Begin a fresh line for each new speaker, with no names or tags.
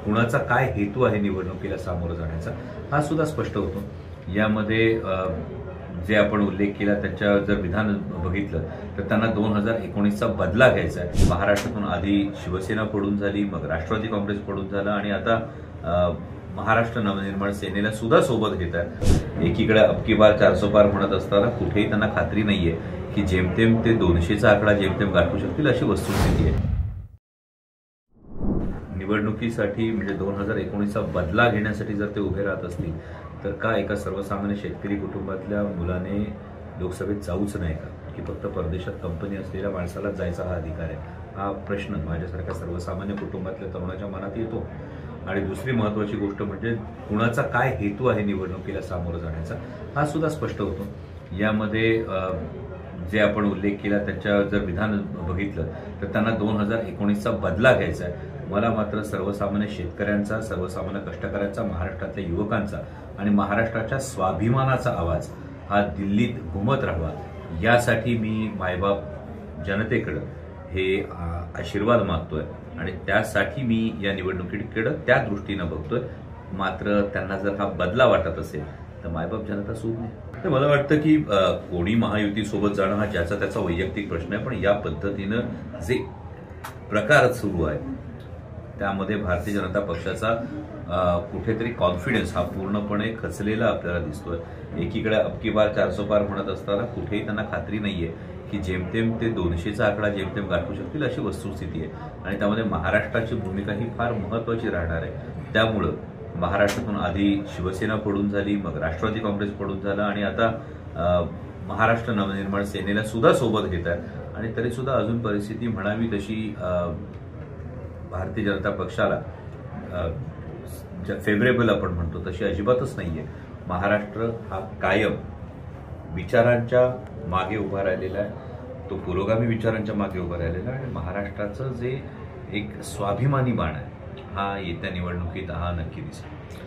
कुणाचा काय हेतू आहे निवडणुकीला सामोरं जाण्याचा हा सुद्धा स्पष्ट होतो। यामध्ये जे आपण उल्लेख केला त्याच्या जर विधान बघितलं तर त्यांना 2019चा बदला घ्यायचा आहे। महाराष्ट्रातून आधी शिवसेना पडून झाली, मग राष्ट्रवादी काँग्रेस पडून झालं आणि आता महाराष्ट्र नवनिर्माण सेनेला सुद्धा सोबत घेत आहेत। एकीकडे अब की बार 400 पार म्हणत असताना कुठेही त्यांना खात्री नाहीये की जेमतेम ते 200चा आकडा जेमतेम गाठू शकतील अशी वस्तुस्थिती आहे। निवडणुकीसाठी म्हणजे 2019चा बदला घेण्यासाठी जर ते उभे राहत असतील तर का एका सर्वसामान्य शेतकरी कुटुंबातल्या मुलाने लोकसभेत जाऊच नाही का, की फक्त परदेशात कंपनी असलेल्या माणसाला जायचा हा अधिकार आहे? हा प्रश्न माझ्यासारख्या सर्वसामान्य कुटुंबातल्या तरुणाच्या मनात येतो। आणि दुसरी महत्त्वाची गोष्ट म्हणजे कुणाचा काय हेतू आहे निवडणुकीला सामोरं जाण्याचा हा सुद्धा स्पष्ट होतो। यामध्ये जे आपण उल्लेख केला त्याच्या जर विधान बघितलं तर त्यांना 2019चा बदला घ्यायचा आहे। मला मात्र सर्वसामान्य शेतकऱ्यांचा, सर्वसामान्य कष्टकऱ्यांचा, महाराष्ट्रातल्या युवकांचा आणि महाराष्ट्राच्या स्वाभिमानाचा आवाज हा दिल्लीत घुमत राहावा यासाठी मी मायबाप जनतेकडे हे आशीर्वाद मागतोय आणि त्यासाठी मी या निवडणुकीकडे त्या दृष्टीनं बघतोय। मात्र त्यांना जर हा बदला वाटत असेल तर मायबाप जनता सूद नाही। तर मला वाटतं की कोणी महायुतीसोबत जाणं हा ज्याचा त्याचा वैयक्तिक प्रश्न आहे, पण या पद्धतीनं जे प्रकार सुरू आहे त्यामध्ये भारतीय जनता पक्षाचा कुठेतरी कॉन्फिडन्स हा पूर्णपणे खचलेला आपल्याला दिसतोय। एकीकडे अब की बार 400 पार म्हणत असताना कुठेही त्यांना खात्री नाहीये की जेमतेम ते 200चा आकडा जेमतेम गाठू शकतील अशी वस्तुस्थिती आहे आणि त्यामध्ये महाराष्ट्राची भूमिका ही फार महत्त्वाची राहणार आहे। त्यामुळं महाराष्ट्रातून आधी शिवसेना पडून झाली, मग राष्ट्रवादी काँग्रेस पडून झालं आणि आता महाराष्ट्र नवनिर्माण सेनेला सुद्धा सोबत घेत आहेत आणि तरी सुद्धा अजून परिस्थिती म्हणावी तशी भारतीय जनता पक्षाला फेवरेबल आपण म्हणतो तशी अजिबातच नाहीये। महाराष्ट्र हा कायम विचारांच्या मागे उभा राहिलेला आहे, तो पुरोगामी विचारांच्या मागे उभा राहिलेला आहे आणि महाराष्ट्राचं जे एक स्वाभिमानी बाण आहे हा येत्या निवडणुकीत हा नक्की दिसेल।